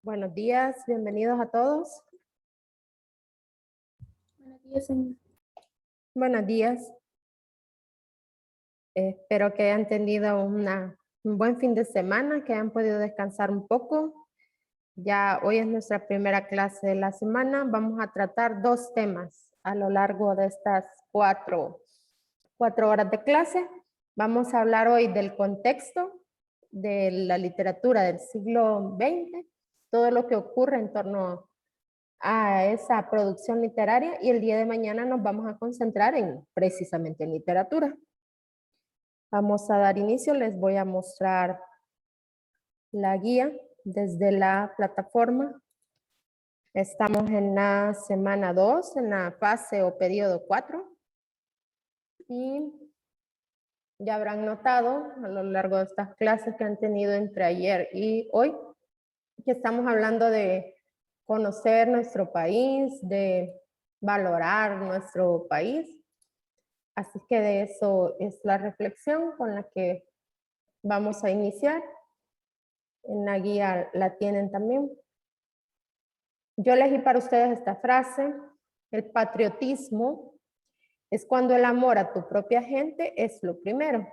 Buenos días, bienvenidos a todos. Buenos días, señor. Buenos días. Espero que hayan tenido un buen fin de semana, que hayan podido descansar un poco. Ya hoy es nuestra primera clase de la semana. Vamos a tratar dos temas a lo largo de estas cuatro horas de clase. Vamos a hablar hoy del contexto de la literatura del siglo XX, todo lo que ocurre en torno a esa producción literaria, y el día de mañana nos vamos a concentrar precisamente en literatura. Vamos a dar inicio, les voy a mostrar la guía desde la plataforma. Estamos en la semana 2, en la fase o periodo 4. Y ya habrán notado a lo largo de estas clases que han tenido entre ayer y hoy, que estamos hablando de conocer nuestro país, de valorar nuestro país. Así que de eso es la reflexión con la que vamos a iniciar. En la guía la tienen también. Yo elegí para ustedes esta frase: el patriotismo es cuando el amor a tu propia gente es lo primero.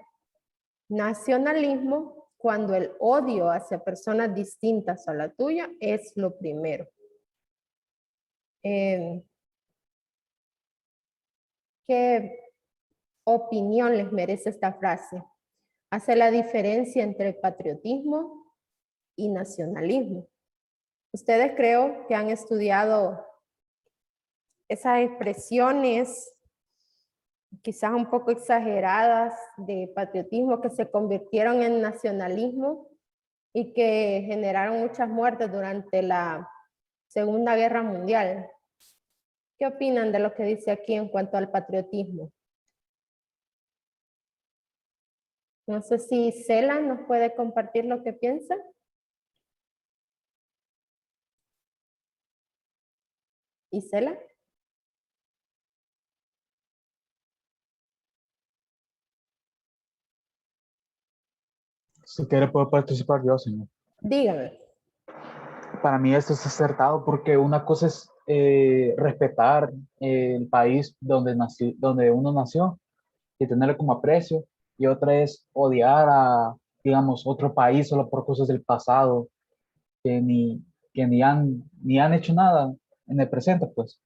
Nacionalismo, cuando el odio hacia personas distintas a la tuya es lo primero. ¿Qué opinión les merece esta frase? Hace la diferencia entre patriotismo y nacionalismo. Ustedes creo que han estudiado esas expresiones quizás un poco exageradas de patriotismo que se convirtieron en nacionalismo y que generaron muchas muertes durante la Segunda Guerra Mundial. ¿Qué opinan de lo que dice aquí en cuanto al patriotismo? No sé si Cela nos puede compartir lo que piensa. ¿Isela? Si quiere puedo participar yo, señor. Dígame. Para mí esto es acertado porque una cosa es respetar el país donde uno nació y tenerlo como aprecio, y otra es odiar a, digamos, otro país solo por cosas del pasado que ni han hecho nada en el presente, pues,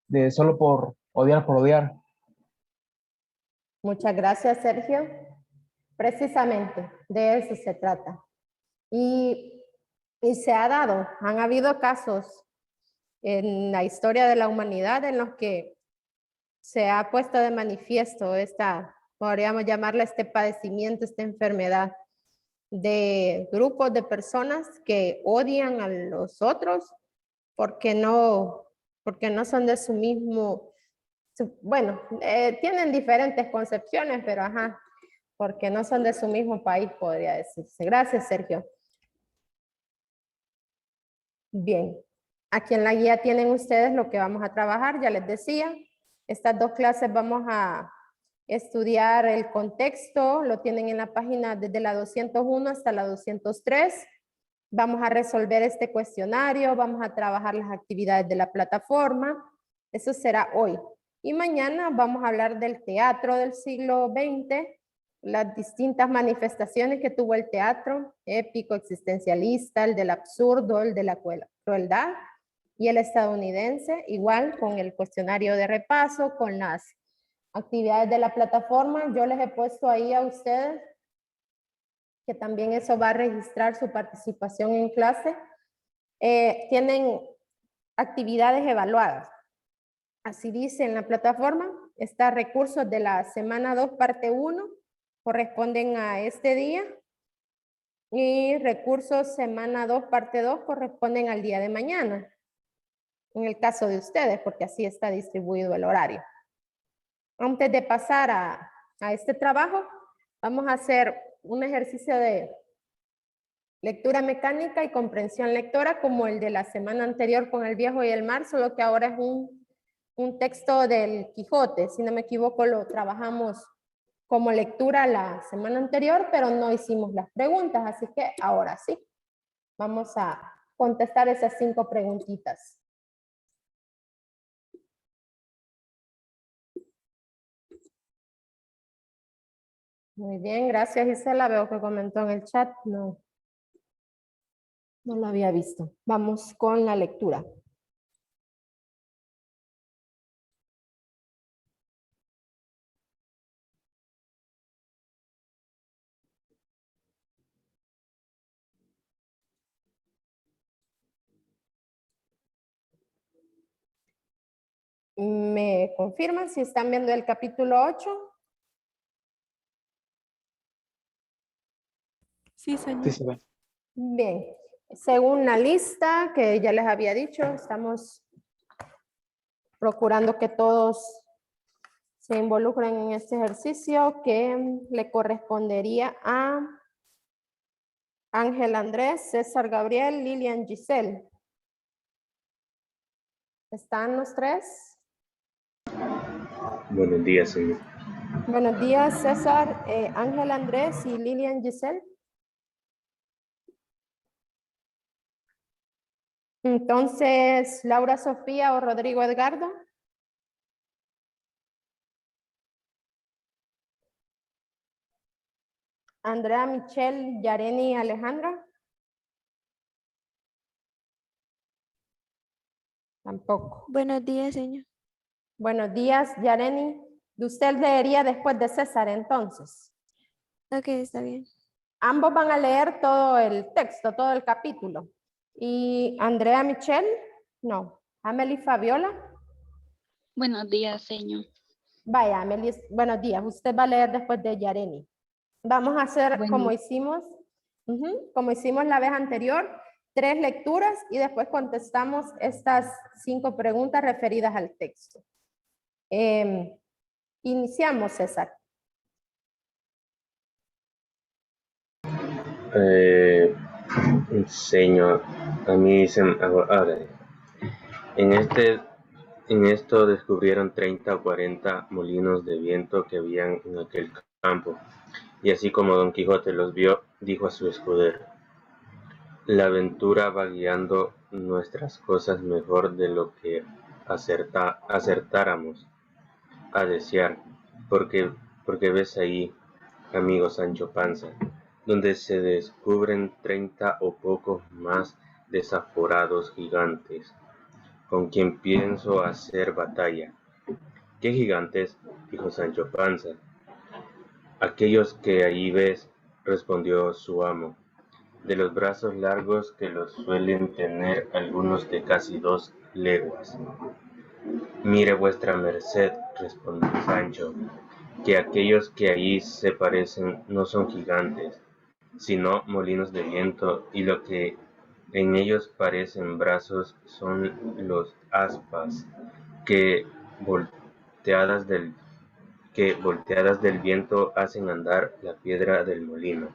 de solo por odiar. Muchas gracias, Sergio. Precisamente de eso se trata. Y se ha dado, han habido casos en la historia de la humanidad en los que se ha puesto de manifiesto podríamos llamarla este padecimiento, esta enfermedad de grupos de personas que odian a los otros porque no son de su mismo, bueno, tienen diferentes concepciones, pero ajá, porque no son de su mismo país, podría decirse. Gracias, Sergio. Bien, aquí en la guía tienen ustedes lo que vamos a trabajar, ya les decía. Estas dos clases vamos a estudiar el contexto, lo tienen en la página desde la 201 hasta la 203. Vamos a resolver este cuestionario, vamos a trabajar las actividades de la plataforma. Eso será hoy. Y mañana vamos a hablar del teatro del siglo XX, las distintas manifestaciones que tuvo el teatro, épico, existencialista, el del absurdo, el de la crueldad, y el estadounidense, igual con el cuestionario de repaso, con las actividades de la plataforma. Yo les he puesto ahí a ustedes que también eso va a registrar su participación en clase. Tienen actividades evaluadas. Así dice en la plataforma, está recursos de la semana 2, parte 1, corresponden a este día, y recursos semana 2, parte 2, corresponden al día de mañana, en el caso de ustedes, porque así está distribuido el horario. Antes de pasar a este trabajo, vamos a hacer un ejercicio de lectura mecánica y comprensión lectora como el de la semana anterior con el viejo y el mar, solo que ahora es un texto del Quijote. Si no me equivoco, lo trabajamos como lectura la semana anterior, pero no hicimos las preguntas, así que ahora sí. Vamos a contestar esas 5 preguntitas. Muy bien, gracias Gisela. Veo que comentó en el chat. No lo había visto. Vamos con la lectura. ¿Me confirman si están viendo el capítulo 8? Sí, señor. Sí, se ve. Bien, según la lista que ya les había dicho, estamos procurando que todos se involucren en este ejercicio que le correspondería a Ángel Andrés, César Gabriel, Lilian Giselle. ¿Están los 3? Buenos días, señor. Buenos días, César, Ángel Andrés y Lilian Giselle. Entonces, Laura Sofía o Rodrigo Edgardo. Andrea Michelle, Yareni Alejandra. Tampoco. Buenos días, señor. Buenos días, Yareni. Usted leería después de César, entonces. Ok, está bien. Ambos van a leer todo el texto, todo el capítulo. Y Andrea Michelle, no. Amelie Fabiola. Buenos días, señor. Vaya, Amelie, buenos días. Usted va a leer después de Yareni. Vamos a hacer Bueno. como hicimos la vez anterior, 3 lecturas y después contestamos estas 5 preguntas referidas al texto. Iniciamos, César. Señor, a mí se me... Ahora, en esto descubrieron 30 o 40 molinos de viento que habían en aquel campo, y así como Don Quijote los vio, dijo a su escudero: la aventura va guiando nuestras cosas mejor de lo que acertáramos a desear, porque ves ahí, amigo Sancho Panza, donde se descubren 30 o pocos más desaforados gigantes, con quien pienso hacer batalla. ¿Qué gigantes? Dijo Sancho Panza. Aquellos que allí ves, respondió su amo, de los brazos largos que los suelen tener algunos de casi 2 leguas. Mire vuestra merced, respondió Sancho, que aquellos que allí se parecen no son gigantes, sino molinos de viento, y lo que en ellos parecen brazos son los aspas que volteadas del viento hacen andar la piedra del molino.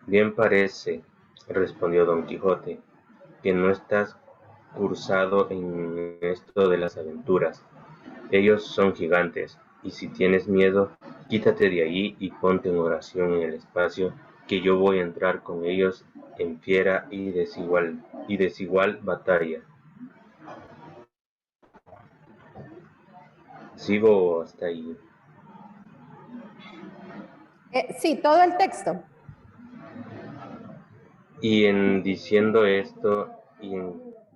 Bien parece, respondió Don Quijote, que no estás cursado en esto de las aventuras. Ellos son gigantes, y si tienes miedo, quítate de allí y ponte en oración en el espacio, que yo voy a entrar con ellos en fiera y desigual batalla. ¿Sigo hasta ahí? Sí, todo el texto. Y en diciendo esto y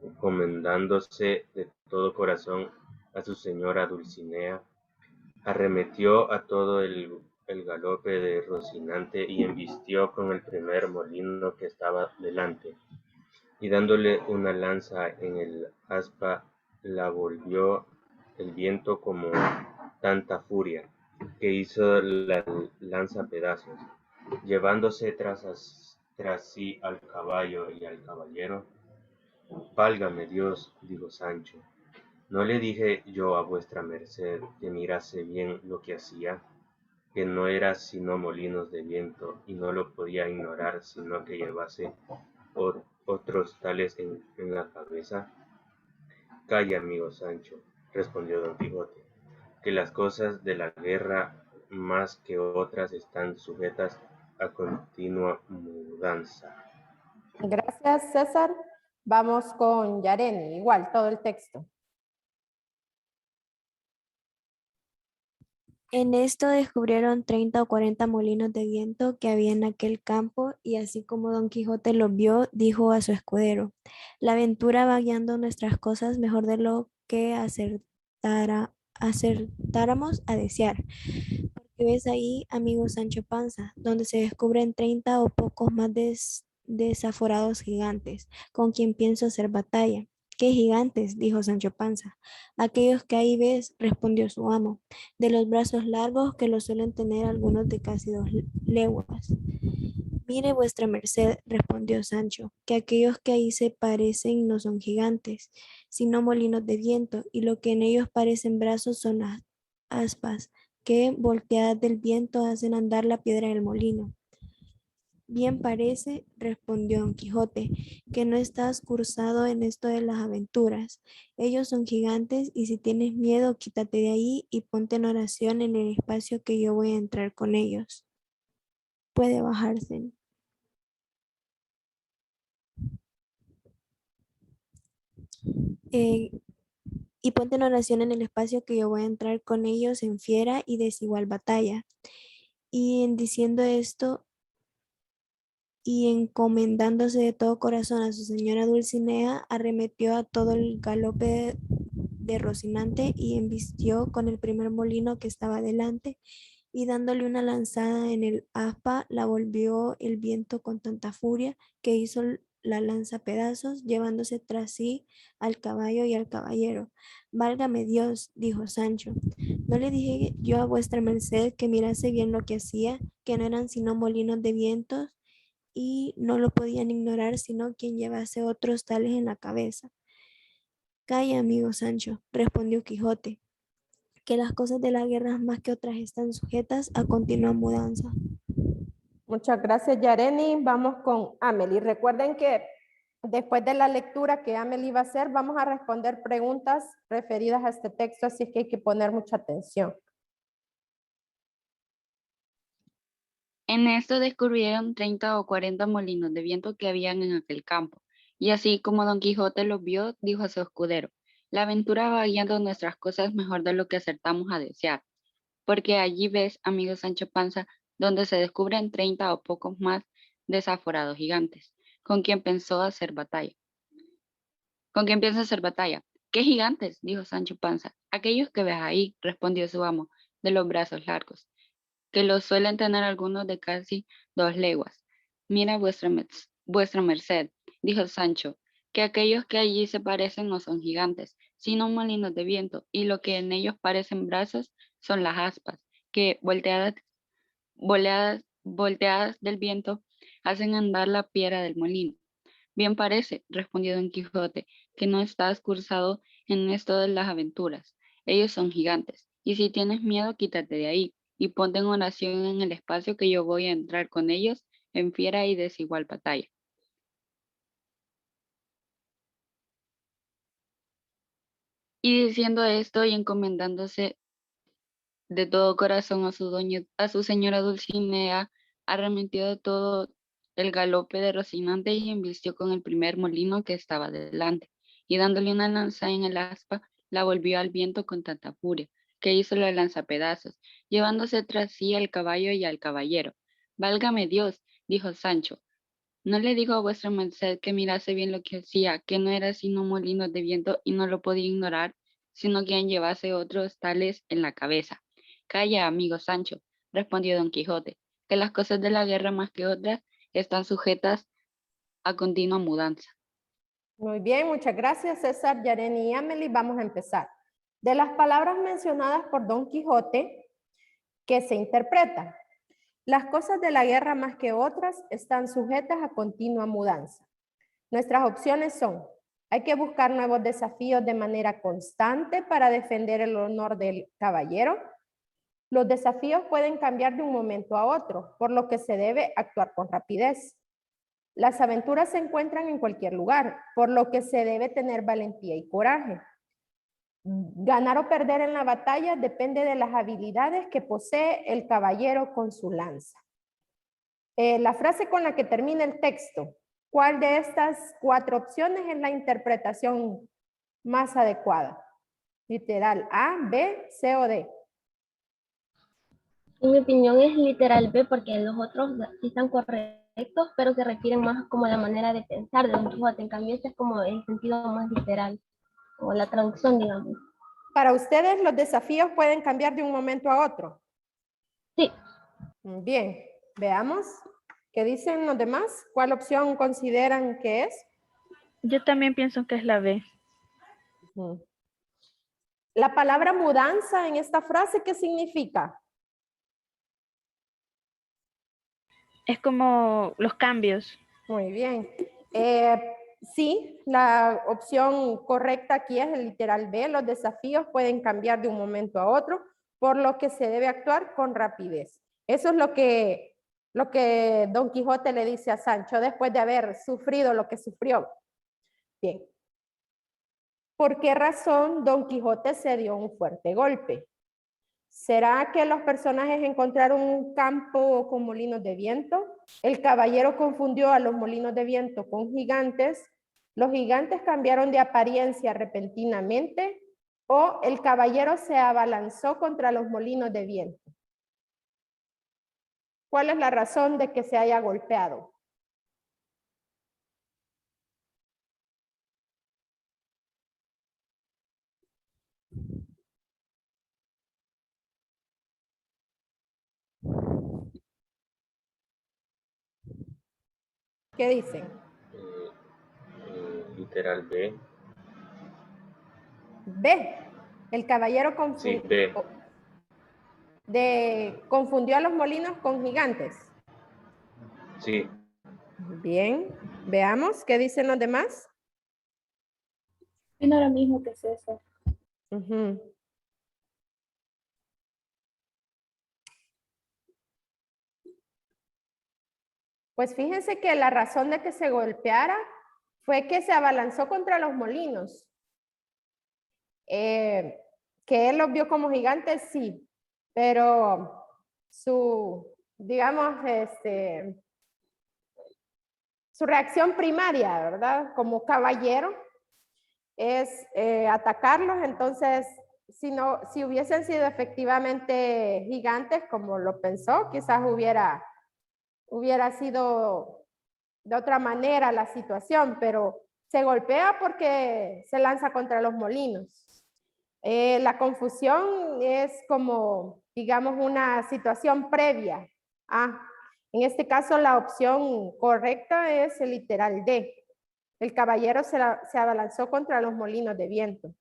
encomendándose de todo corazón a su señora Dulcinea, arremetió a todo el galope de Rocinante y embistió con el primer molino que estaba delante, y dándole una lanza en el aspa, la volvió el viento como tanta furia, que hizo la lanza pedazos, llevándose tras sí al caballo y al caballero. Válgame Dios, dijo Sancho, ¿no le dije yo a vuestra merced que mirase bien lo que hacía? Que no era sino molinos de viento, y no lo podía ignorar, sino que llevase otros tales en la cabeza. Calla, amigo Sancho, respondió Don Quijote, que las cosas de la guerra más que otras están sujetas a continua mudanza. Gracias, César. Vamos con Yareni, igual, todo el texto. En esto descubrieron 30 o 40 molinos de viento que había en aquel campo, y así como Don Quijote los vio, dijo a su escudero: la aventura va guiando nuestras cosas mejor de lo que acertáramos a desear. Porque ves ahí, amigo Sancho Panza, donde se descubren 30 o pocos más desaforados gigantes, con quien pienso hacer batalla. ¿Qué gigantes? Dijo Sancho Panza. Aquellos que ahí ves, respondió su amo, de los brazos largos, que los suelen tener algunos de casi 2 leguas. Mire vuestra merced, respondió Sancho, que aquellos que ahí se parecen no son gigantes, sino molinos de viento, y lo que en ellos parecen brazos son las aspas, que volteadas del viento hacen andar la piedra del molino. Bien parece, respondió Don Quijote, que no estás cursado en esto de las aventuras. Ellos son gigantes, y si tienes miedo, quítate de ahí y ponte en oración en el espacio que yo voy a entrar con ellos. Puede bajarse. Eh, y ponte en oración en el espacio que yo voy a entrar con ellos en fiera y desigual batalla. Y en diciendo esto, y encomendándose de todo corazón a su señora Dulcinea, arremetió a todo el galope de Rocinante y embistió con el primer molino que estaba delante, y dándole una lanzada en el aspa, la volvió el viento con tanta furia que hizo la lanza pedazos, llevándose tras sí al caballo y al caballero. Válgame Dios, dijo Sancho, ¿no le dije yo a vuestra merced que mirase bien lo que hacía, que no eran sino molinos de vientos, y no lo podían ignorar sino quien llevase otros tales en la cabeza? Calla, amigo Sancho, respondió Quijote, que las cosas de la guerra más que otras están sujetas a continua mudanza. Muchas gracias, Yareni. Vamos con Amelie. Recuerden que después de la lectura que Amelie va a hacer, vamos a responder preguntas referidas a este texto, así es que hay que poner mucha atención. En esto descubrieron 30 o 40 molinos de viento que habían en aquel campo, y así como Don Quijote los vio, dijo a su escudero: la aventura va guiando nuestras cosas mejor de lo que acertamos a desear, porque allí ves, amigo Sancho Panza, donde se descubren 30 o pocos más desaforados gigantes, con quien pensó hacer batalla. ¿Con quién piensa hacer batalla? ¿Qué gigantes? Dijo Sancho Panza. Aquellos que ves ahí, respondió su amo, de los brazos largos, que los suelen tener algunos de casi 2 leguas. Mira vuestra merced, dijo Sancho, que aquellos que allí se parecen no son gigantes, sino molinos de viento, y lo que en ellos parecen brazos son las aspas, que volteadas del viento hacen andar la piedra del molino. Bien parece, respondió Don Quijote, que no estás cursado en esto de las aventuras. Ellos son gigantes, y si tienes miedo, quítate de ahí, y ponte en oración en el espacio que yo voy a entrar con ellos en fiera y desigual batalla. Y diciendo esto y encomendándose de todo corazón a su señora Dulcinea, arremetió de todo el galope de Rocinante y embistió con el primer molino que estaba delante, y dándole una lanza en el aspa, la volvió al viento con tanta furia, que hizo la lanza pedazos, llevándose tras sí al caballo y al caballero. Válgame Dios, dijo Sancho, ¿no le digo a vuestra merced que mirase bien lo que hacía, que no era sino molinos de viento y no lo podía ignorar, sino quien llevase otros tales en la cabeza? Calla, amigo Sancho, respondió Don Quijote, que las cosas de la guerra más que otras están sujetas a continua mudanza. Muy bien, muchas gracias, César, Yareni y Amelie. Vamos a empezar. De las palabras mencionadas por Don Quijote, ¿qué se interpreta? Las cosas de la guerra más que otras están sujetas a continua mudanza. Nuestras opciones son: hay que buscar nuevos desafíos de manera constante para defender el honor del caballero. Los desafíos pueden cambiar de un momento a otro, por lo que se debe actuar con rapidez. Las aventuras se encuentran en cualquier lugar, por lo que se debe tener valentía y coraje. Ganar o perder en la batalla depende de las habilidades que posee el caballero con su lanza. La frase con la que termina el texto: ¿Cuál de estas 4 opciones es la interpretación más adecuada? Literal A, B, C o D. En mi opinión es literal B porque los otros sí están correctos, pero se refieren más como a la manera de pensar de Don Quijote. En cambio, este es como el sentido más literal, o la traducción, digamos. Para ustedes, los desafíos pueden cambiar de un momento a otro. Sí, Bien, veamos qué dicen los demás. ¿Cuál opción consideran que es? Yo también pienso que es la B. Ujú. La palabra mudanza en esta frase, ¿qué significa? Es como los cambios. Muy bien. Sí, la opción correcta aquí es el literal B. Los desafíos pueden cambiar de un momento a otro, por lo que se debe actuar con rapidez. Eso es lo que Don Quijote le dice a Sancho después de haber sufrido lo que sufrió. Bien. ¿Por qué razón Don Quijote se dio un fuerte golpe? ¿Será que los personajes encontraron un campo con molinos de viento? El caballero confundió a los molinos de viento con gigantes. ¿Los gigantes cambiaron de apariencia repentinamente? ¿O el caballero se abalanzó contra los molinos de viento? ¿Cuál es la razón de que se haya golpeado? ¿Qué dicen? Literal B. B. El caballero Sí, B. confundió a los molinos con gigantes. Sí. Bien, veamos qué dicen los demás. No lo mismo que César. Ujú. Pues fíjense que la razón de que se golpeara fue que se abalanzó contra los molinos. Que él los vio como gigantes, sí, pero digamos, su reacción primaria, ¿verdad? Como caballero, es atacarlos. Entonces, si hubiesen sido efectivamente gigantes, como lo pensó, quizás hubiera sido de otra manera la situación, pero se golpea porque se lanza contra los molinos. La confusión es como, digamos, una situación previa. En este caso, la opción correcta es el literal D. El caballero se abalanzó contra los molinos de viento.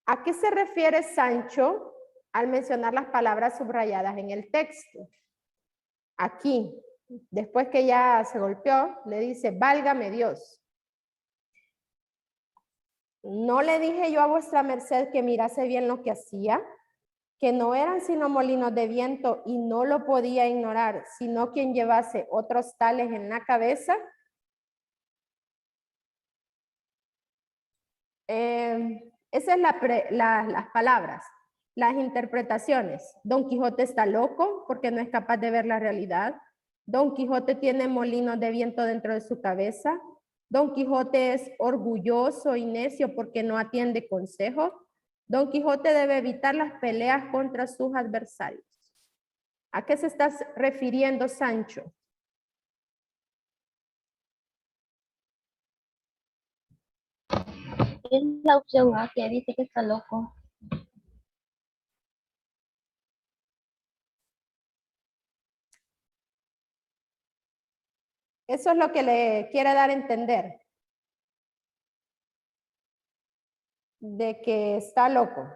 ¿A qué se refiere Sancho al mencionar las palabras subrayadas en el texto? Aquí, después que ya se golpeó, le dice, válgame Dios. ¿No le dije yo a vuestra merced que mirase bien lo que hacía? Que no eran sino molinos de viento y no lo podía ignorar, sino quien llevase otros tales en la cabeza. Esas son las palabras, las interpretaciones. Don Quijote está loco porque no es capaz de ver la realidad. Don Quijote tiene molinos de viento dentro de su cabeza. Don Quijote es orgulloso y necio porque no atiende consejos. Don Quijote debe evitar las peleas contra sus adversarios. ¿A qué se está refiriendo Sancho? es la opción A que dice que está loco. Eso es lo que le quiere dar a entender. De que está loco.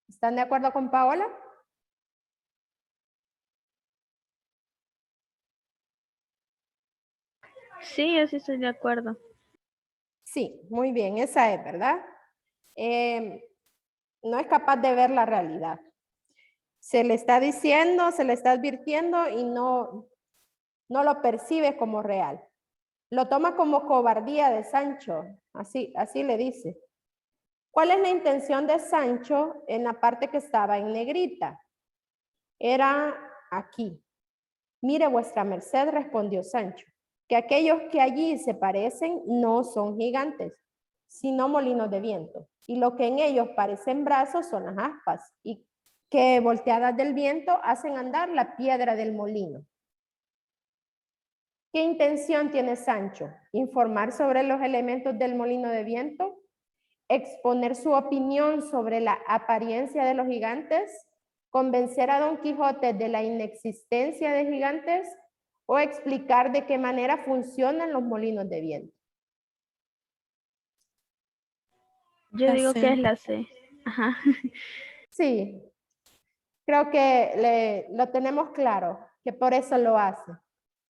¿Están de acuerdo con Paola? Sí, yo sí estoy de acuerdo. Sí, muy bien, esa es, ¿verdad? No es capaz de ver la realidad. Se le está diciendo, se le está advirtiendo y no lo percibe como real. Lo toma como cobardía de Sancho, así le dice. ¿Cuál es la intención de Sancho en la parte que estaba en negrita? Era aquí. Mire vuestra merced, respondió Sancho, que aquellos que allí se parecen no son gigantes, sino molinos de viento, y lo que en ellos parecen brazos son las aspas, y que volteadas del viento hacen andar la piedra del molino. ¿Qué intención tiene Sancho? ¿Informar sobre los elementos del molino de viento? ¿Exponer su opinión sobre la apariencia de los gigantes? ¿Convencer a Don Quijote de la inexistencia de gigantes? ¿O explicar de qué manera funcionan los molinos de viento? Yo La digo C. que es la C. Ajá. Sí, creo que lo tenemos claro, que por eso lo hace.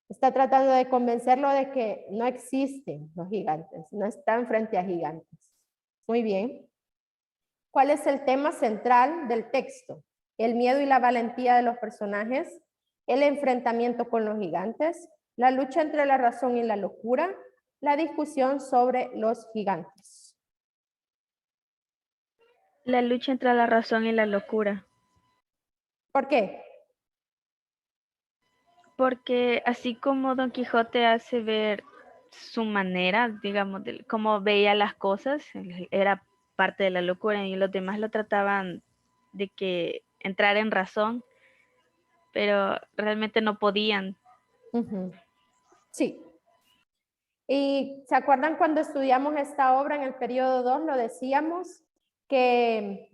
Está tratando de convencerlo de que no existen los gigantes, no están frente a gigantes. Muy bien. ¿Cuál es el tema central del texto? El miedo y la valentía de los personajes, el enfrentamiento con los gigantes, la lucha entre la razón y la locura, la discusión sobre los gigantes. La lucha entre la razón y la locura. ¿Por qué? Porque así como Don Quijote hace ver su manera, digamos, de cómo veía las cosas, era parte de la locura, y los demás lo trataban de que entrar en razón, pero realmente no podían. Ujú. Sí. ¿Y se acuerdan cuando estudiamos esta obra en el periodo 2? Lo decíamos que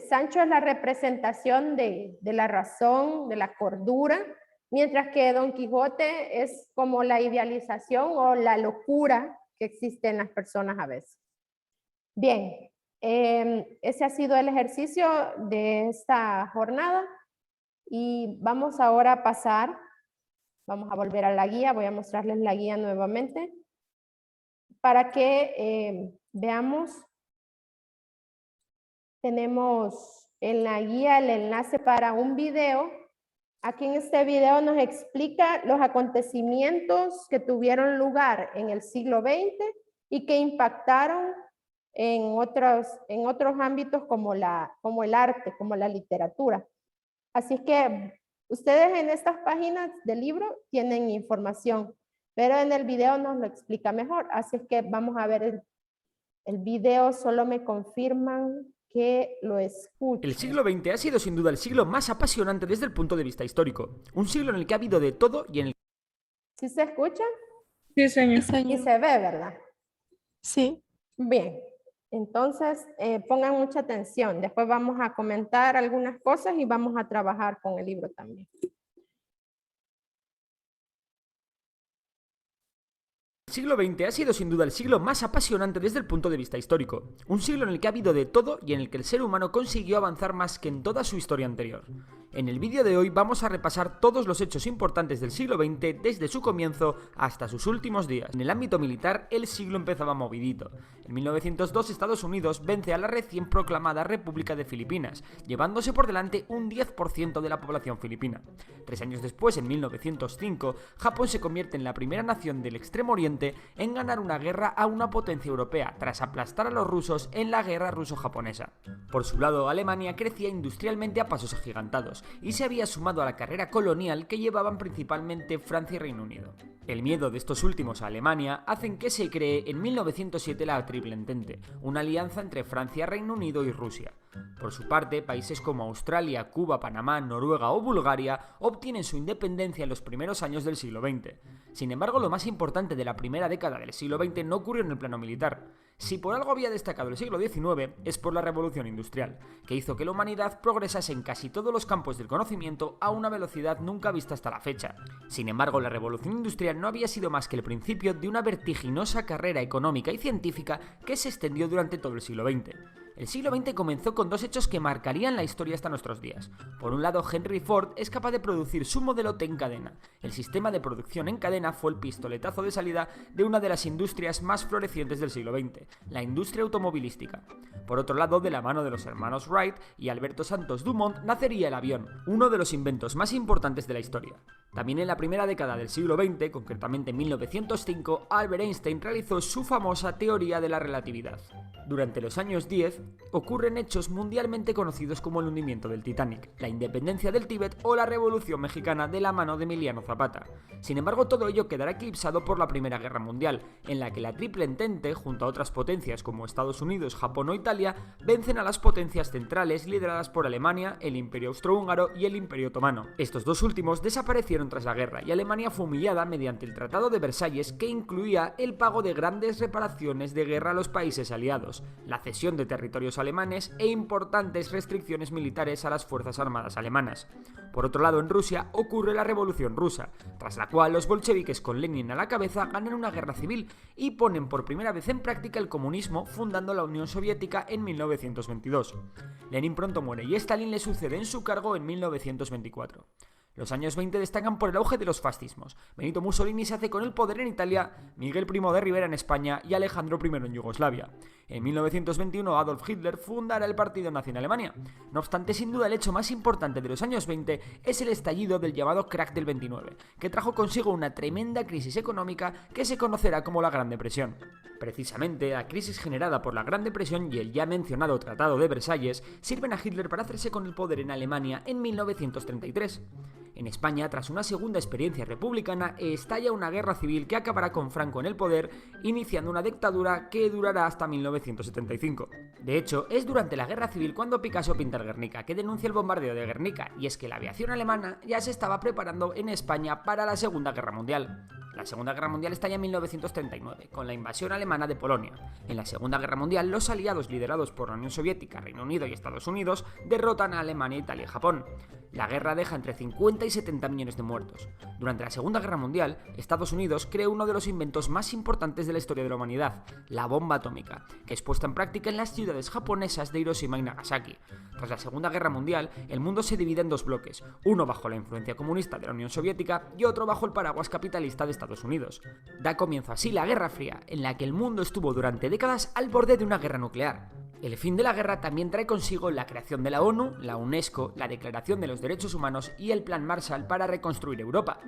Sancho es la representación de la razón, de la cordura, mientras que Don Quijote es como la idealización o la locura que existe en las personas a veces. Bien, ese ha sido el ejercicio de esta jornada y vamos ahora a pasar, vamos a volver a la guía, voy a mostrarles la guía nuevamente para que veamos. Tenemos en la guía el enlace para un video. Aquí en este video nos explica los acontecimientos que tuvieron lugar en el siglo XX y que impactaron en otros ámbitos como el arte, como la literatura. Así es que ustedes en estas páginas del libro tienen información, pero en el video nos lo explica mejor. Así es que vamos a ver el video, solo me confirman que lo escuchen. El siglo XX ha sido sin duda el siglo más apasionante desde el punto de vista histórico. Un siglo en el que ha habido de todo y en el ¿Sí se escucha? Sí, señor. Y se ve, ¿verdad? Sí. Bien, entonces pongan mucha atención. Después vamos a comentar algunas cosas y vamos a trabajar con el libro también. El siglo XX ha sido sin duda el siglo más apasionante desde el punto de vista histórico. Un siglo en el que ha habido de todo y en el que el ser humano consiguió avanzar más que en toda su historia anterior. En el vídeo de hoy vamos a repasar todos los hechos importantes del siglo XX desde su comienzo hasta sus últimos días. En el ámbito militar, el siglo empezaba movidito. En 1902 Estados Unidos vence a la recién proclamada República de Filipinas, llevándose por delante un 10% de la población filipina. 3 años después, en 1905, Japón se convierte en la primera nación del Extremo Oriente en ganar una guerra a una potencia europea, tras aplastar a los rusos en la guerra ruso-japonesa. Por su lado, Alemania crecía industrialmente a pasos agigantados, y se había sumado a la carrera colonial que llevaban principalmente Francia y Reino Unido. El miedo de estos últimos a Alemania hacen que se cree en 1907 la Triple Entente, una alianza entre Francia, Reino Unido y Rusia. Por su parte, países como Australia, Cuba, Panamá, Noruega o Bulgaria obtienen su independencia en los primeros años del siglo XX. Sin embargo, lo más importante de la primera década del siglo XX no ocurrió en el plano militar. Si por algo había destacado el siglo XIX, es por la revolución industrial, que hizo que la humanidad progresase en casi todos los campos del conocimiento a una velocidad nunca vista hasta la fecha. Sin embargo, la revolución industrial no había sido más que el principio de una vertiginosa carrera económica y científica que se extendió durante todo el siglo XX. El siglo XX comenzó con dos hechos que marcarían la historia hasta nuestros días. Por un lado, Henry Ford es capaz de producir su modelo T en cadena. El sistema de producción en cadena fue el pistoletazo de salida de una de las industrias más florecientes del siglo XX, la industria automovilística. Por otro lado, de la mano de los hermanos Wright y Alberto Santos Dumont, nacería el avión, uno de los inventos más importantes de la historia. También en la primera década del siglo XX, concretamente en 1905, Albert Einstein realizó su famosa teoría de la relatividad. Durante los años 10 ocurren hechos mundialmente conocidos como el hundimiento del Titanic, la independencia del Tíbet o la Revolución Mexicana de la mano de Emiliano Zapata. Sin embargo, todo ello quedará eclipsado por la Primera Guerra Mundial, en la que la Triple Entente, junto a otras potencias como Estados Unidos, Japón o Italia, vencen a las potencias centrales lideradas por Alemania, el Imperio Austrohúngaro y el Imperio Otomano. Estos dos últimos desaparecieron tras la guerra y Alemania fue humillada mediante el Tratado de Versalles, que incluía el pago de grandes reparaciones de guerra a los países aliados, la cesión de territorios alemanes e importantes restricciones militares a las fuerzas armadas alemanas. Por otro lado, en Rusia ocurre la Revolución Rusa, tras la cual los bolcheviques con Lenin a la cabeza ganan una guerra civil y ponen por primera vez en práctica el comunismo, fundando la Unión Soviética en 1922. Lenin pronto muere y Stalin le sucede en su cargo en 1924. Los años 20 destacan por el auge de los fascismos. Benito Mussolini se hace con el poder en Italia, Miguel Primo de Rivera en España y Alejandro I en Yugoslavia. En 1921 Adolf Hitler fundará el Partido Nazi en Alemania. No obstante, sin duda el hecho más importante de los años 20 es el estallido del llamado crack del 29, que trajo consigo una tremenda crisis económica que se conocerá como la Gran Depresión. Precisamente, la crisis generada por la Gran Depresión y el ya mencionado Tratado de Versalles sirven a Hitler para hacerse con el poder en Alemania en 1933. En España, tras una segunda experiencia republicana, estalla una guerra civil que acabará con Franco en el poder, iniciando una dictadura que durará hasta 1975. De hecho, es durante la guerra civil cuando Picasso pinta el Guernica, que denuncia el bombardeo de Guernica, y es que la aviación alemana ya se estaba preparando en España para la Segunda Guerra Mundial. La Segunda Guerra Mundial estalla en 1939, con la invasión alemana de Polonia. En la Segunda Guerra Mundial, los aliados liderados por la Unión Soviética, Reino Unido y Estados Unidos derrotan a Alemania, Italia y Japón. La guerra deja entre 50 y 70 millones de muertos. Durante la Segunda Guerra Mundial, Estados Unidos crea uno de los inventos más importantes de la historia de la humanidad, la bomba atómica, que es puesta en práctica en las ciudades japonesas de Hiroshima y Nagasaki. Tras la Segunda Guerra Mundial, el mundo se divide en dos bloques, uno bajo la influencia comunista de la Unión Soviética y otro bajo el paraguas capitalista de Estados Unidos. Da comienzo así la Guerra Fría, en la que el mundo estuvo durante décadas al borde de una guerra nuclear. El fin de la guerra también trae consigo la creación de la ONU, la UNESCO, la Declaración de los Derechos Humanos y el Plan Marshall para reconstruir Europa.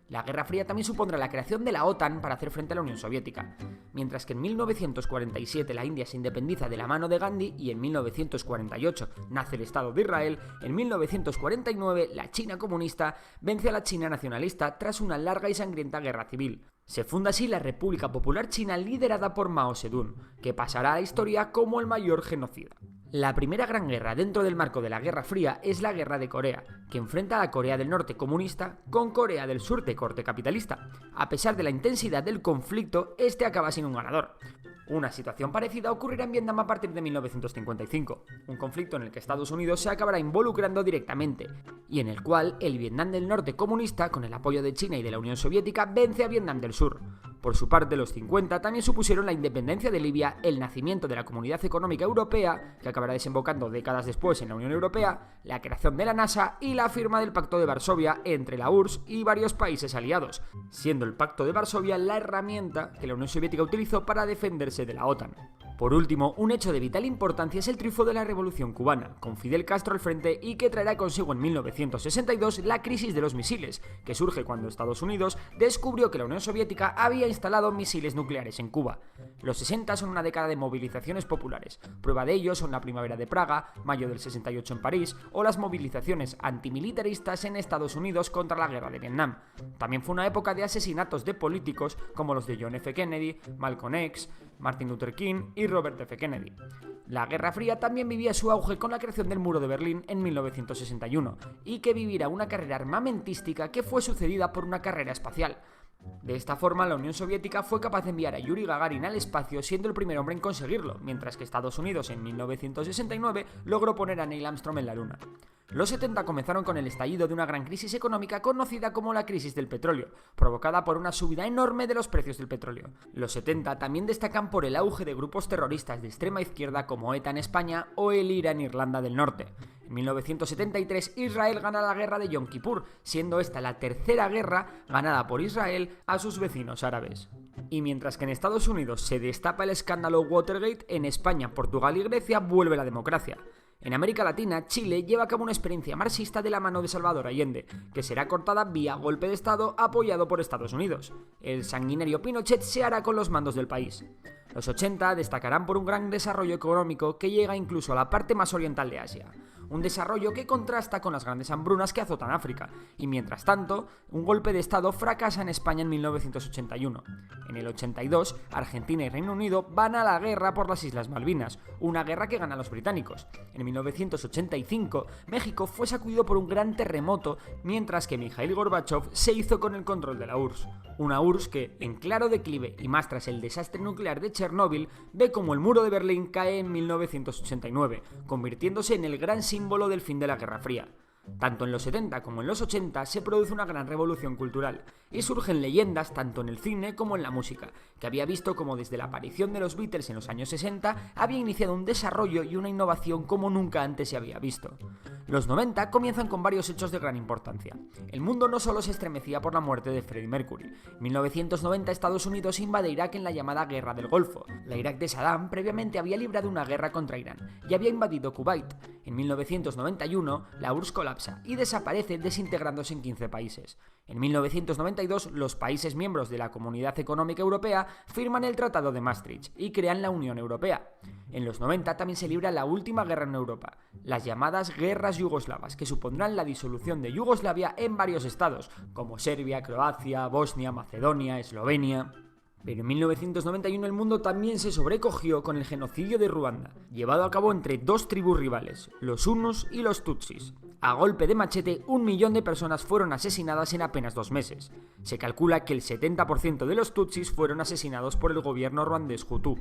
La Guerra Fría también supondrá la creación de la OTAN para hacer frente a la Unión Soviética. Mientras que en 1947 la India se independiza de la mano de Gandhi y en 1948 nace el Estado de Israel, en 1949 la China comunista vence a la China nacionalista tras una larga y sangrienta guerra civil. Se funda así la República Popular China liderada por Mao Zedong, que pasará a la historia como el mayor genocida. La primera gran guerra dentro del marco de la Guerra Fría es la Guerra de Corea, que enfrenta a la Corea del Norte comunista con Corea del Sur de corte capitalista. A pesar de la intensidad del conflicto, este acaba sin un ganador. Una situación parecida ocurrirá en Vietnam a partir de 1955, un conflicto en el que Estados Unidos se acabará involucrando directamente, y en el cual el Vietnam del Norte comunista, con el apoyo de China y de la Unión Soviética, vence a Vietnam del Sur. Por su parte, los 50 también supusieron la independencia de Libia, el nacimiento de la Comunidad Económica Europea, que acabará desembocando décadas después en la Unión Europea, la creación de la NASA y la firma del Pacto de Varsovia entre la URSS y varios países aliados, siendo el Pacto de Varsovia la herramienta que la Unión Soviética utilizó para defenderse de la OTAN. Por último, un hecho de vital importancia es el triunfo de la Revolución Cubana, con Fidel Castro al frente y que traerá consigo en 1962 la crisis de los misiles, que surge cuando Estados Unidos descubrió que la Unión Soviética había instalado misiles nucleares en Cuba. Los 60 son una década de movilizaciones populares. Prueba de ello son la Primavera de Praga, mayo del 68 en París, o las movilizaciones antimilitaristas en Estados Unidos contra la guerra de Vietnam. También fue una época de asesinatos de políticos como los de John F. Kennedy, Malcolm X, Martin Luther King y Robert F. Kennedy. La Guerra Fría también vivía su auge con la creación del Muro de Berlín en 1961, y que vivirá una carrera armamentística que fue sucedida por una carrera espacial. De esta forma, la Unión Soviética fue capaz de enviar a Yuri Gagarin al espacio siendo el primer hombre en conseguirlo, mientras que Estados Unidos en 1969 logró poner a Neil Armstrong en la Luna. Los 70 comenzaron con el estallido de una gran crisis económica conocida como la crisis del petróleo, provocada por una subida enorme de los precios del petróleo. Los 70 también destacan por el auge de grupos terroristas de extrema izquierda como ETA en España o el IRA en Irlanda del Norte. En 1973 Israel gana la guerra de Yom Kippur, siendo esta la tercera guerra ganada por Israel a sus vecinos árabes. Y mientras que en Estados Unidos se destapa el escándalo Watergate, en España, Portugal y Grecia vuelve la democracia. En América Latina, Chile lleva a cabo una experiencia marxista de la mano de Salvador Allende, que será cortada vía golpe de Estado apoyado por Estados Unidos. El sanguinario Pinochet se hará con los mandos del país. Los 80 destacarán por un gran desarrollo económico que llega incluso a la parte más oriental de Asia. Un desarrollo que contrasta con las grandes hambrunas que azotan África, y mientras tanto, un golpe de Estado fracasa en España en 1981. En el 82, Argentina y Reino Unido van a la guerra por las Islas Malvinas, una guerra que ganan los británicos. En 1985, México fue sacudido por un gran terremoto, mientras que Mikhail Gorbachev se hizo con el control de la URSS. Una URSS que, en claro declive y más tras el desastre nuclear de Chernóbil, ve como el muro de Berlín cae en 1989, convirtiéndose en el gran símbolo del fin de la Guerra Fría. Tanto en los 70 como en los 80 se produce una gran revolución cultural y surgen leyendas tanto en el cine como en la música, que había visto como desde la aparición de los Beatles en los años 60 había iniciado un desarrollo y una innovación como nunca antes se había visto. Los 90 comienzan con varios hechos de gran importancia. El mundo no solo se estremecía por la muerte de Freddie Mercury. En 1990 Estados Unidos invade Irak en la llamada Guerra del Golfo. La Irak de Saddam previamente había librado una guerra contra Irán y había invadido Kuwait. En 1991 la URSS colapsa y desaparece desintegrándose en 15 países. En 1992 los países miembros de la Comunidad Económica Europea firman el Tratado de Maastricht y crean la Unión Europea. En los 90 también se libra la última guerra en Europa, las llamadas guerras yugoslavas, que supondrán la disolución de Yugoslavia en varios estados, como Serbia, Croacia, Bosnia, Macedonia, Eslovenia. Pero en 1991 el mundo también se sobrecogió con el genocidio de Ruanda, llevado a cabo entre dos tribus rivales, los Hutus y los Tutsis. A golpe de machete, 1 millón de personas fueron asesinadas en apenas 2 meses. Se calcula que el 70% de los Tutsis fueron asesinados por el gobierno ruandés Hutu.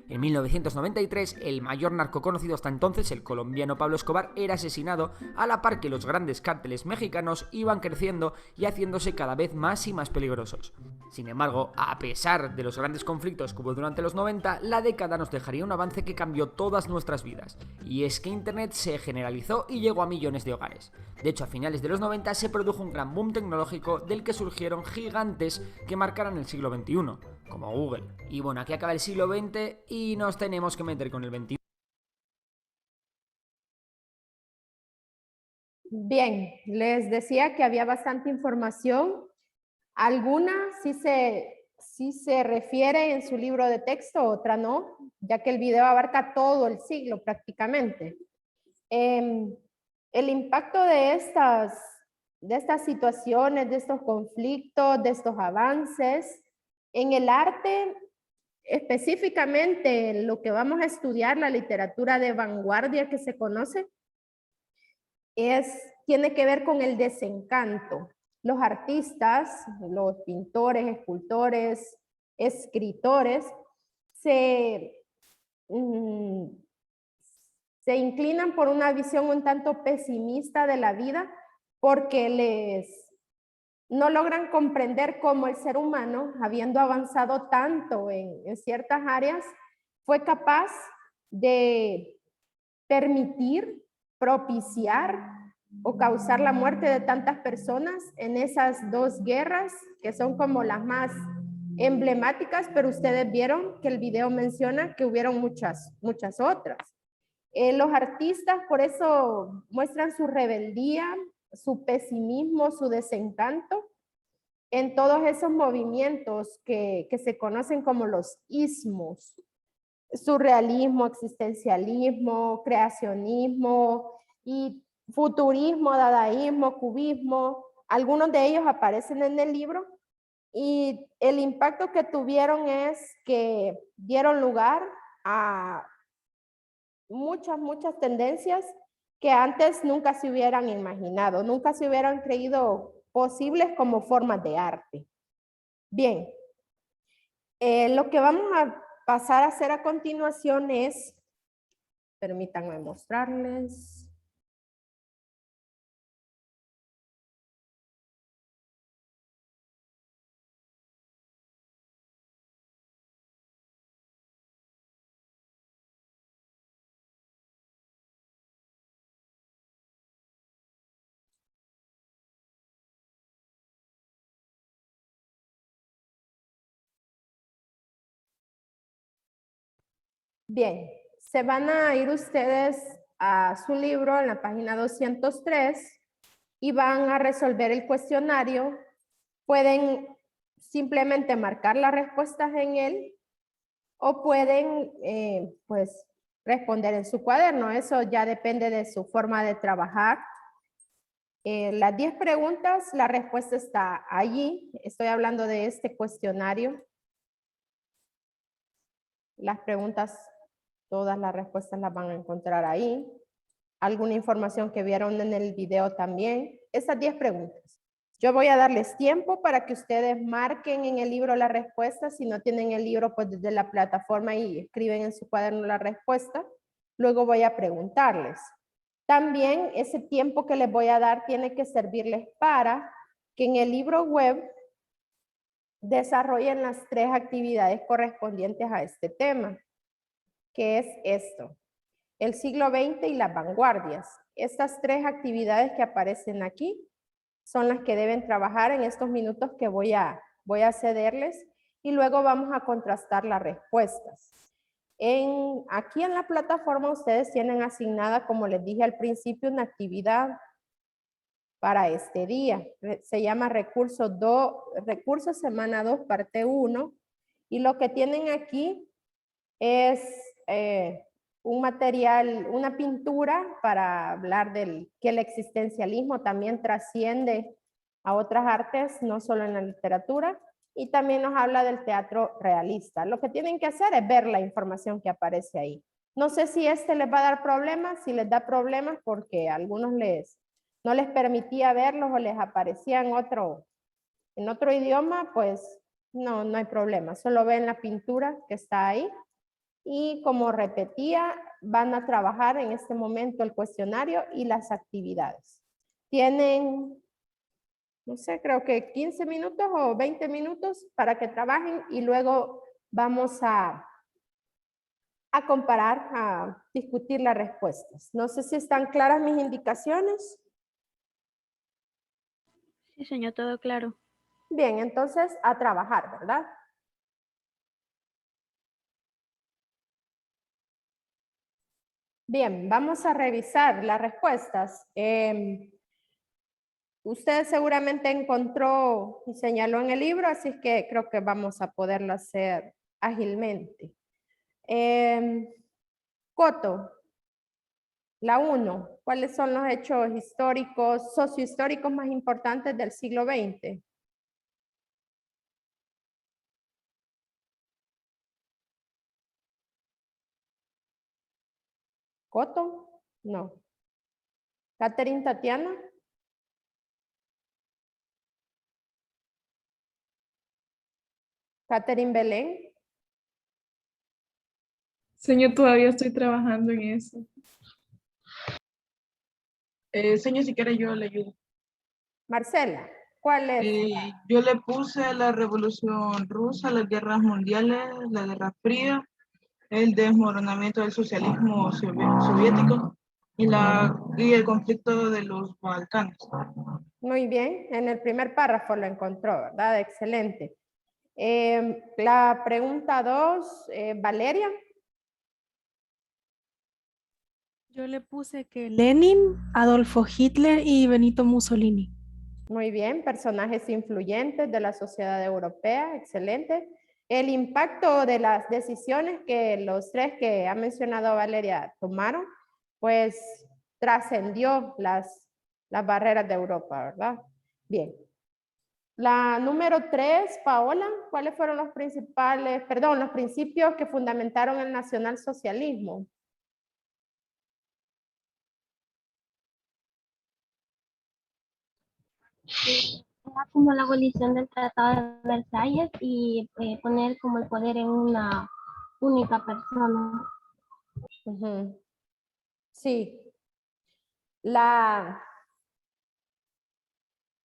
En 1993, el mayor narco conocido hasta entonces, el colombiano Pablo Escobar, era asesinado a la par que los grandes cárteles mexicanos iban creciendo y haciéndose cada vez más y más peligrosos. Sin embargo, a pesar de los grandes conflictos que hubo durante los 90, la década nos dejaría un avance que cambió todas nuestras vidas. Y es que Internet se generalizó y llegó a millones de hogares. De hecho, a finales de los 90 se produjo un gran boom tecnológico del que surgieron gigantes que marcaron el siglo XXI, como Google. Y bueno, aquí acaba el siglo XX y nos tenemos que meter con el XXI. Bien, les decía que había bastante información. Alguna sí se refiere en su libro de texto, otra no, ya que el video abarca todo el siglo prácticamente. El impacto de estas situaciones, de estos conflictos, de estos avances en el arte, específicamente lo que vamos a estudiar, la literatura de vanguardia que se conoce, tiene que ver con el desencanto. Los artistas, los pintores, escultores, escritores, se inclinan por una visión un tanto pesimista de la vida porque no logran comprender cómo el ser humano, habiendo avanzado tanto en ciertas áreas, fue capaz de permitir, propiciar o causar la muerte de tantas personas en esas dos guerras que son como las más emblemáticas, pero ustedes vieron que el video menciona que hubieron muchas otras. Los artistas por eso muestran su rebeldía, su pesimismo, su desencanto en todos esos movimientos que se conocen como los ismos: surrealismo, existencialismo, creacionismo y futurismo, dadaísmo, cubismo. Algunos de ellos aparecen en el libro y el impacto que tuvieron es que dieron lugar a muchas tendencias que antes nunca se hubieran imaginado, nunca se hubieran creído posibles como formas de arte. Bien, lo que vamos a pasar a hacer a continuación es, permítanme mostrarles. Bien, se van a ir ustedes a su libro en la página 203 y van a resolver el cuestionario. Pueden simplemente marcar las respuestas en él o pueden pues responder en su cuaderno. Eso ya depende de su forma de trabajar. Las 10 preguntas, la respuesta está allí. Estoy hablando de este cuestionario. Las preguntas, todas las respuestas las van a encontrar ahí. Alguna información que vieron en el video también. Esas 10 preguntas. Yo voy a darles tiempo para que ustedes marquen en el libro la respuesta. Si no tienen el libro, pues desde la plataforma y escriben en su cuaderno la respuesta. Luego voy a preguntarles. También ese tiempo que les voy a dar tiene que servirles para que en el libro web desarrollen las 3 actividades correspondientes a este tema, que es esto, el siglo XX y las vanguardias. Estas 3 actividades que aparecen aquí son las que deben trabajar en estos minutos que voy a cederles y luego vamos a contrastar las respuestas. Aquí en la plataforma ustedes tienen asignada, como les dije al principio, una actividad para este día. Se llama recurso semana 2, parte 1. Y lo que tienen aquí es un material, una pintura para hablar que el existencialismo también trasciende a otras artes, no solo en la literatura. Y también nos habla del teatro realista. Lo que tienen que hacer es ver la información que aparece ahí. No sé si les va a dar problemas, si les da problemas porque a algunos no les permitía verlos o les aparecía en otro idioma, pues no hay problema. Solo ven la pintura que está ahí. Y como repetía, van a trabajar en este momento el cuestionario y las actividades. Tienen, no sé, creo que 15 minutos o 20 minutos para que trabajen y luego vamos a comparar, a discutir las respuestas. No sé si están claras mis indicaciones. Sí, señor, todo claro. Bien, entonces a trabajar, ¿verdad? Bien, vamos a revisar las respuestas. Usted seguramente encontró y señaló en el libro, así es que creo que vamos a poderlo hacer ágilmente. Coto, la 1. ¿Cuáles son los hechos históricos, sociohistóricos más importantes del siglo XX? Coto, no. Catherine, Tatiana. Catherine, Belén. Señor, todavía estoy trabajando en eso. Señor, si quiere yo le ayudo. Marcela, ¿cuál es? Yo le puse la Revolución Rusa, las guerras mundiales, la Guerra Fría, el desmoronamiento del socialismo soviético y el conflicto de los Balcanes. Muy bien, en el primer párrafo lo encontró, ¿verdad? Excelente. La pregunta 2, Valeria. Yo le puse que Lenin, Adolfo Hitler y Benito Mussolini. Muy bien, personajes influyentes de la sociedad europea, excelente. El impacto de las decisiones que los 3 que ha mencionado Valeria tomaron, pues trascendió las barreras de Europa, ¿verdad? Bien. La número 3, Paola, ¿cuáles fueron los principios que fundamentaron el nacionalsocialismo? Era como la abolición del Tratado de Versalles y poner como el poder en una única persona. Sí.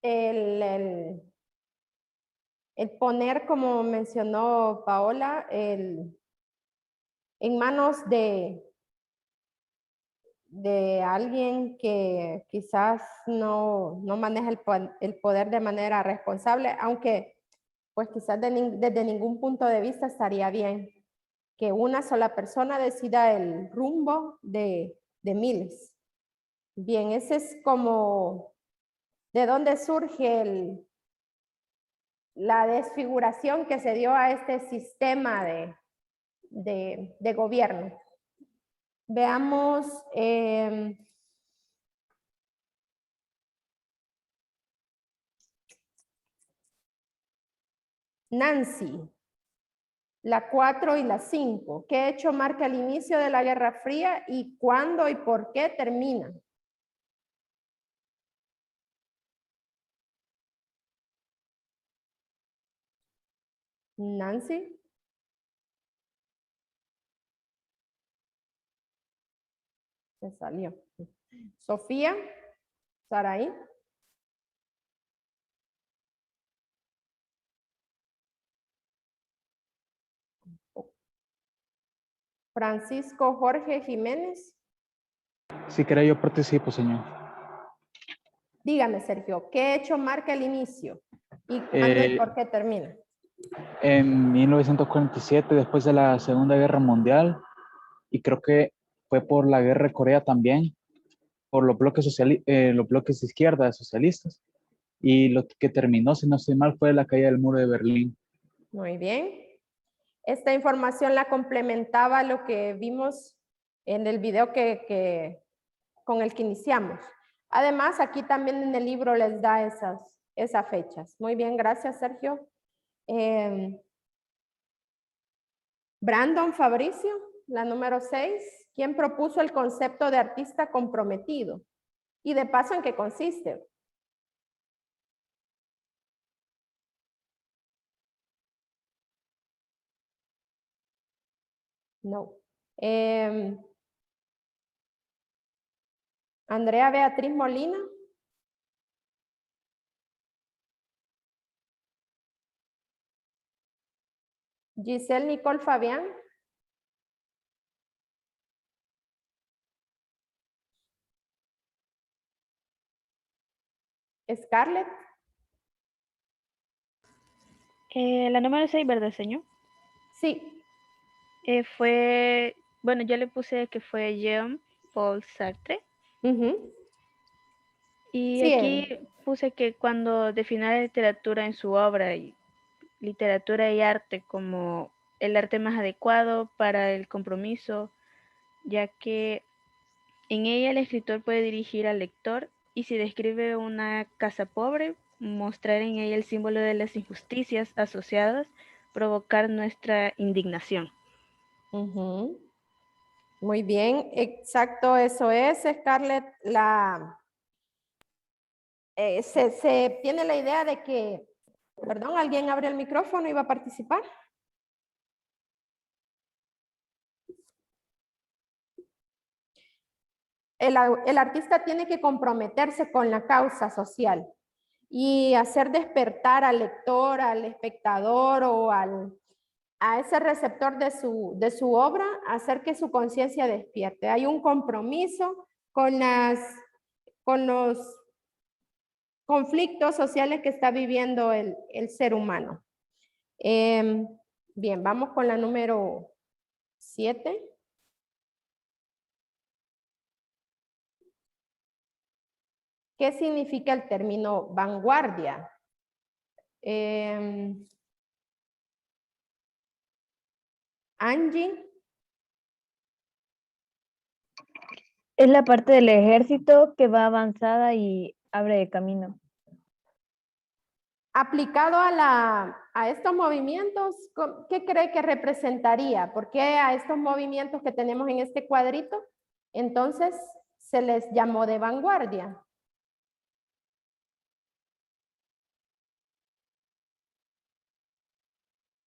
El poner, como mencionó Paola, en manos de alguien que quizás no maneja el poder de manera responsable, aunque pues quizás desde ningún punto de vista estaría bien que una sola persona decida el rumbo de de miles. Bien, ese es como de dónde surge la desfiguración que se dio a este sistema de gobierno. Veamos Nancy, la 4 y la 5. ¿Qué hecho marca el inicio de la Guerra Fría y cuándo y por qué termina? Nancy. Se salió. Sofía. Saraí. Francisco Jorge Jiménez. Si quiere yo participo, señor. Dígame, Sergio, ¿qué hecho marca el inicio? ¿Y cuándo y por qué termina? En 1947, después de la Segunda Guerra Mundial, y creo que fue por la Guerra de Corea también, por los bloques, los bloques de izquierda socialistas, y lo que terminó, si no estoy mal, fue la caída del muro de Berlín. Muy bien. Esta información la complementaba lo que vimos en el video con el que iniciamos. Además, aquí también en el libro les da esas fechas. Muy bien, gracias, Sergio. Brandon Fabricio, la número 6, ¿quién propuso el concepto de artista comprometido? Y de paso, ¿en qué consiste? No. Andrea Beatriz Molina. Giselle Nicole Fabián. Scarlett. La número 6, ¿verdad, señor? Sí. Bueno, yo le puse que fue Jean-Paul Sartre. Y Sí, aquí puse que cuando define la literatura en su obra y literatura y arte como el arte más adecuado para el compromiso, ya que en ella el escritor puede dirigir al lector y si describe una casa pobre, mostrar en ella el símbolo de las injusticias asociadas, provocar nuestra indignación. Muy bien, exacto, eso es, Scarlett. Se tiene la idea de que, perdón, ¿alguien abre el micrófono y va a participar? El artista tiene que comprometerse con la causa social y hacer despertar al lector, al espectador o a ese receptor de su obra, hacer que su conciencia despierte. Hay un compromiso con los conflictos sociales que está viviendo el ser humano. Bien, vamos con la número 7. ¿Qué significa el término vanguardia? Angie. Es la parte del ejército que va avanzada y abre camino. Aplicado a estos movimientos, ¿qué cree que representaría? ¿Por qué a estos movimientos que tenemos en este cuadrito, entonces se les llamó de vanguardia?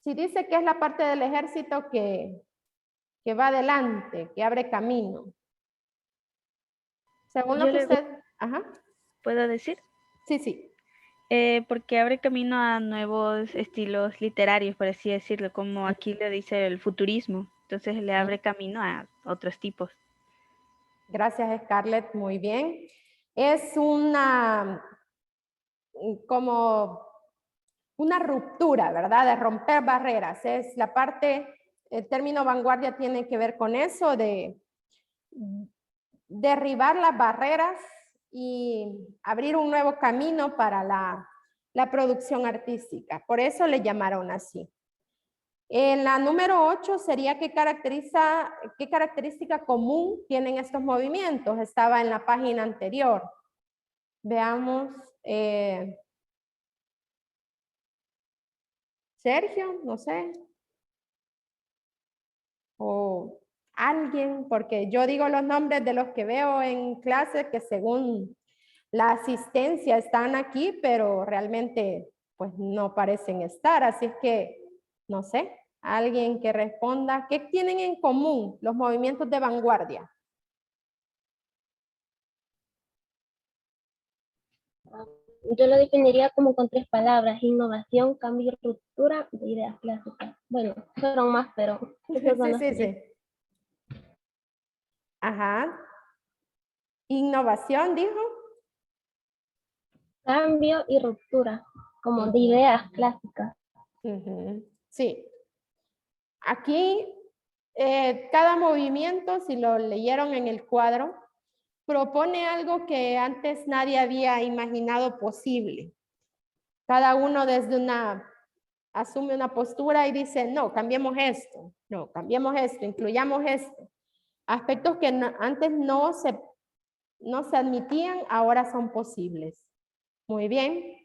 Si dice que es la parte del ejército que va adelante, que abre camino. Según lo que usted... Ajá. ¿Puedo decir? Sí, sí. Porque abre camino a nuevos estilos literarios, por así decirlo, como aquí le dice el futurismo. Entonces le abre camino a otros tipos. Gracias, Scarlett. Muy bien. Es como una ruptura, ¿verdad? De romper barreras. Es la parte, el término vanguardia tiene que ver con eso, de derribar las barreras y abrir un nuevo camino para la producción artística. Por eso le llamaron así. En la número 8 sería qué característica común tienen estos movimientos. Estaba en la página anterior. Veamos. Sergio, no sé. O alguien, porque yo digo los nombres de los que veo en clase que según la asistencia están aquí, pero realmente pues no parecen estar. Así es que, no sé, alguien que responda. ¿Qué tienen en común los movimientos de vanguardia? Yo lo definiría como con 3 palabras: innovación, cambio y ruptura de ideas clásicas. Bueno, fueron más, pero esas son las 3. Sí. Ajá. Innovación, dijo. Cambio y ruptura, como de ideas clásicas. Sí. Aquí, cada movimiento, si lo leyeron en el cuadro, propone algo que antes nadie había imaginado posible. Cada uno asume una postura y dice, no, cambiemos esto, incluyamos esto. Aspectos que antes no se admitían, ahora son posibles. Muy bien.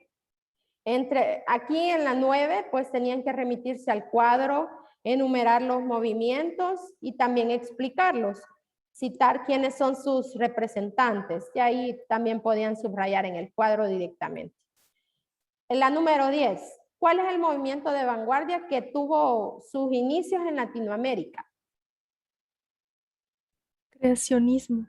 Aquí en la 9, pues tenían que remitirse al cuadro, enumerar los movimientos y también explicarlos. Citar quiénes son sus representantes. Y ahí también podían subrayar en el cuadro directamente. En la número 10, ¿cuál es el movimiento de vanguardia que tuvo sus inicios en Latinoamérica? Creacionismo.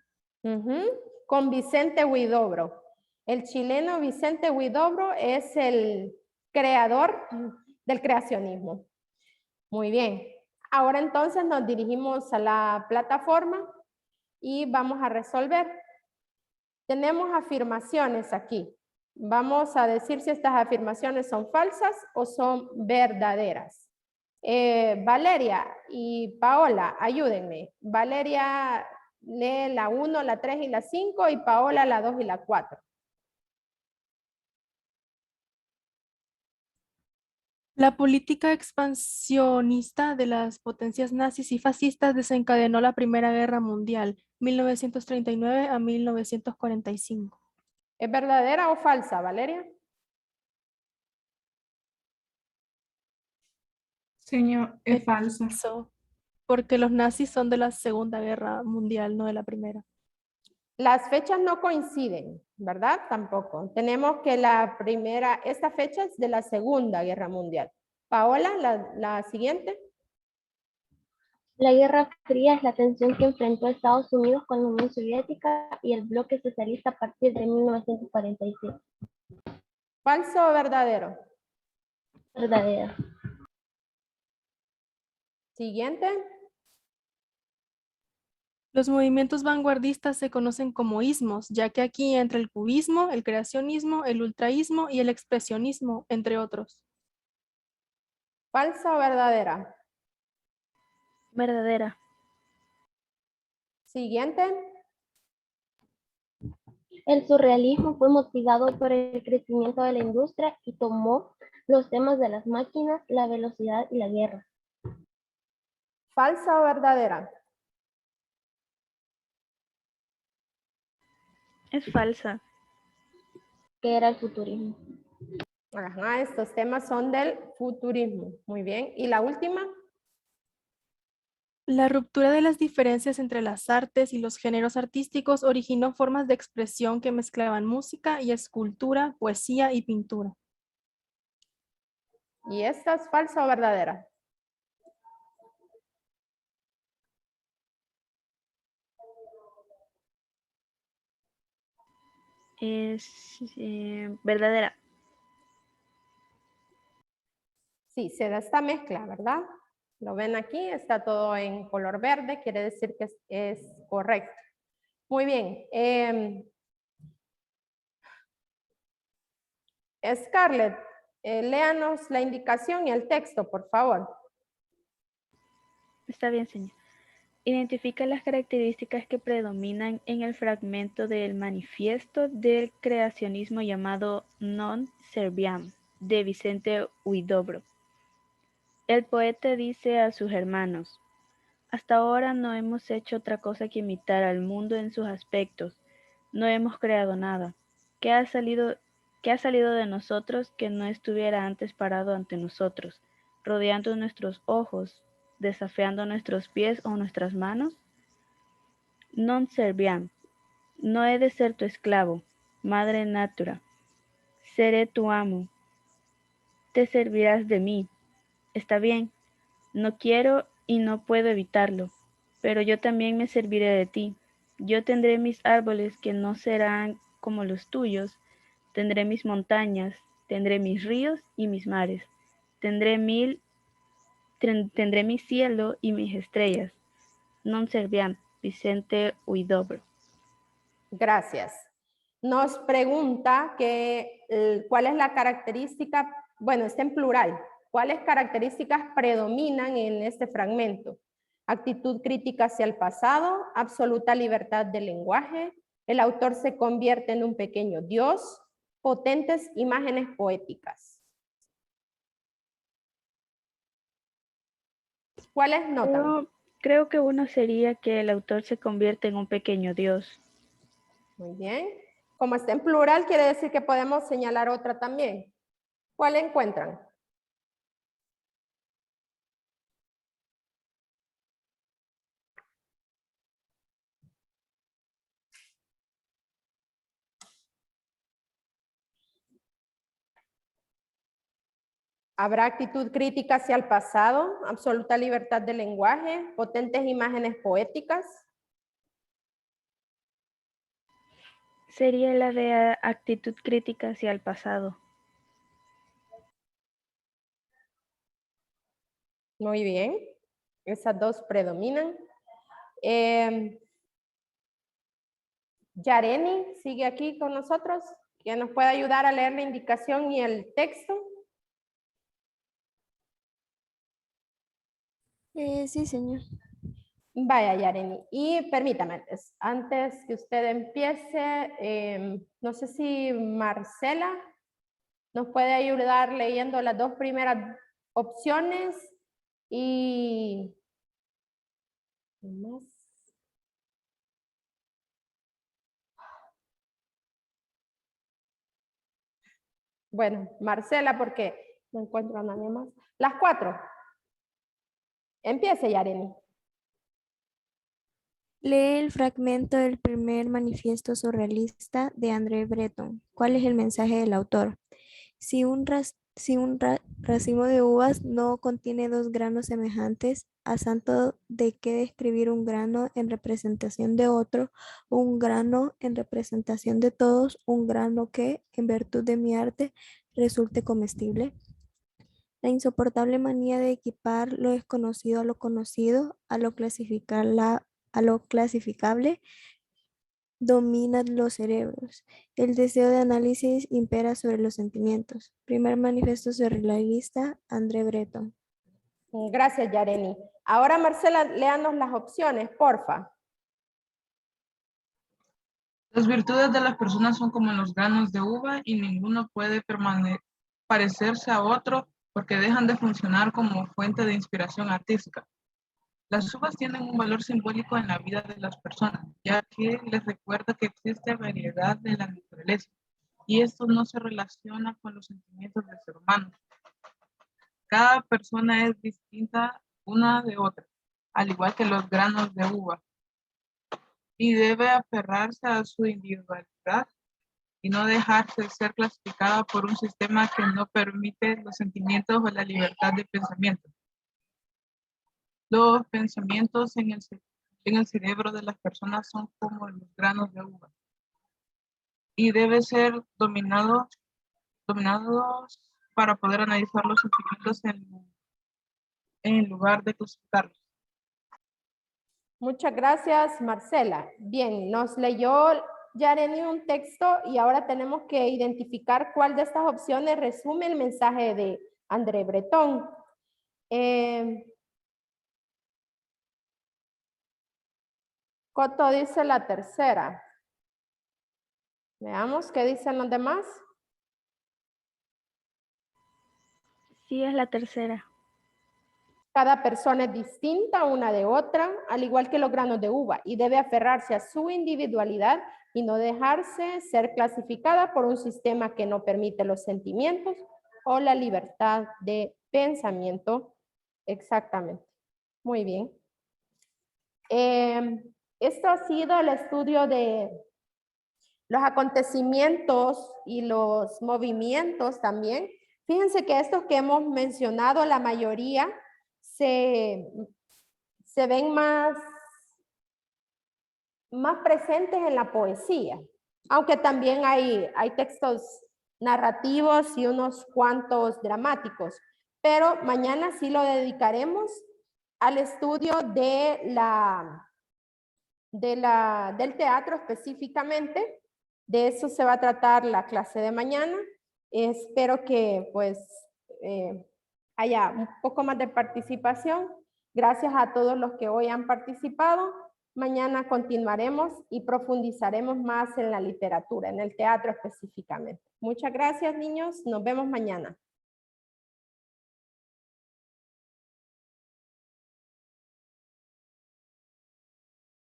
Con Vicente Huidobro. El chileno Vicente Huidobro es el creador del creacionismo. Muy bien. Ahora entonces nos dirigimos a la plataforma y vamos a resolver. Tenemos afirmaciones aquí. Vamos a decir si estas afirmaciones son falsas o son verdaderas. Valeria y Paola, ayúdenme. Valeria lee la 1, la 3 y la 5 y Paola la 2 y la 4. La política expansionista de las potencias nazis y fascistas desencadenó la Primera Guerra Mundial, 1939 a 1945. ¿Es verdadera o falsa, Valeria? Señor, es falsa. Porque los nazis son de la Segunda Guerra Mundial, no de la Primera. Las fechas no coinciden, ¿verdad? Tampoco. Tenemos que esta fecha es de la Segunda Guerra Mundial. Paola, la siguiente. La Guerra Fría es la tensión que enfrentó Estados Unidos con la Unión Soviética y el bloque socialista a partir de 1947. ¿Falso o verdadero? Verdadero. Siguiente. Los movimientos vanguardistas se conocen como ismos, ya que aquí entra el cubismo, el creacionismo, el ultraísmo y el expresionismo, entre otros. ¿Falsa o verdadera? Verdadera. Siguiente. El surrealismo fue motivado por el crecimiento de la industria y tomó los temas de las máquinas, la velocidad y la guerra. ¿Falsa o verdadera? Es falsa. Que era el futurismo. Ajá, estos temas son del futurismo. Muy bien. ¿Y la última? La ruptura de las diferencias entre las artes y los géneros artísticos originó formas de expresión que mezclaban música y escultura, poesía y pintura. ¿Y esta es falsa o verdadera? Es verdadera. Sí, se da esta mezcla, ¿verdad? Lo ven aquí, está todo en color verde, quiere decir que es correcto. Muy bien. Scarlett, léanos la indicación y el texto, por favor. Está bien, señor. Identifica las características que predominan en el fragmento del manifiesto del creacionismo llamado Non Serviam, de Vicente Huidobro. El poeta dice a sus hermanos: hasta ahora no hemos hecho otra cosa que imitar al mundo en sus aspectos, no hemos creado nada. ¿Qué ha salido de nosotros que no estuviera antes parado ante nosotros, rodeando nuestros ojos, desafiando nuestros pies o nuestras manos? Non serviam, no he de ser tu esclavo, madre natura, seré tu amo, te servirás de mí. Está bien, no quiero y no puedo evitarlo, pero yo también me serviré de ti. Yo tendré mis árboles que no serán como los tuyos, tendré mis montañas, tendré mis ríos y mis mares, tendré mi cielo y mis estrellas. Non serviam, Vicente Huidobro. Gracias. Nos pregunta cuál es la característica, bueno, está en plural, ¿cuáles características predominan en este fragmento? Actitud crítica hacia el pasado, absoluta libertad del lenguaje, el autor se convierte en un pequeño dios, potentes imágenes poéticas. ¿Cuáles notan? Creo que uno sería que el autor se convierte en un pequeño dios. Muy bien. Como está en plural, quiere decir que podemos señalar otra también. ¿Cuál encuentran? Habrá actitud crítica hacia el pasado, absoluta libertad de lenguaje, potentes imágenes poéticas. Sería la de actitud crítica hacia el pasado. Muy bien. Esas dos predominan. Yareni sigue aquí con nosotros, que nos puede ayudar a leer la indicación y el texto. Sí, señor. Vaya, Yareni. Y permítame, antes que usted empiece, no sé si Marcela nos puede ayudar leyendo las dos primeras opciones y... Bueno, Marcela, porque no encuentro a nadie más. Las 4. Empiece, Yareni. Lee el fragmento del primer manifiesto surrealista de André Breton. ¿Cuál es el mensaje del autor? Si un racimo de uvas no contiene 2 granos semejantes, ¿a santo de qué describir un grano en representación de otro, un grano en representación de todos, un grano que, en virtud de mi arte, resulte comestible? La insoportable manía de equipar lo desconocido a lo conocido, a lo clasificable, domina los cerebros. El deseo de análisis impera sobre los sentimientos. Primer manifiesto surrealista, André Breton. Gracias, Yareni. Ahora, Marcela, léanos las opciones, porfa. Las virtudes de las personas son como los granos de uva y ninguno puede parecerse a otro porque dejan de funcionar como fuente de inspiración artística. Las uvas tienen un valor simbólico en la vida de las personas, ya que les recuerda que existe variedad de la naturaleza y esto no se relaciona con los sentimientos del ser humano. Cada persona es distinta una de otra, al igual que los granos de uva, y debe aferrarse a su individualidad y no dejarse ser clasificada por un sistema que no permite los sentimientos o la libertad de pensamiento. Los pensamientos en el cerebro de las personas son como los granos de uva y deben ser dominados para poder analizar los sentimientos en lugar de clasificarlos. Muchas gracias, Marcela. Bien, nos leyó Yareni un texto y ahora tenemos que identificar cuál de estas opciones resume el mensaje de André Breton. Coto dice la tercera. Veamos qué dicen los demás. Sí, es la tercera. Cada persona es distinta una de otra, al igual que los granos de uva, y debe aferrarse a su individualidad y no dejarse ser clasificada por un sistema que no permite los sentimientos o la libertad de pensamiento. Exactamente. Muy bien. Esto ha sido el estudio de los acontecimientos y los movimientos también. Fíjense que estos que hemos mencionado, la mayoría se ven más presentes en la poesía, aunque también hay textos narrativos y unos cuantos dramáticos, pero mañana sí lo dedicaremos al estudio del teatro específicamente. De eso se va a tratar la clase de mañana. Espero que pues haya un poco más de participación. Gracias a todos los que hoy han participado. Mañana continuaremos y profundizaremos más en la literatura, en el teatro específicamente. Muchas gracias, niños. Nos vemos mañana.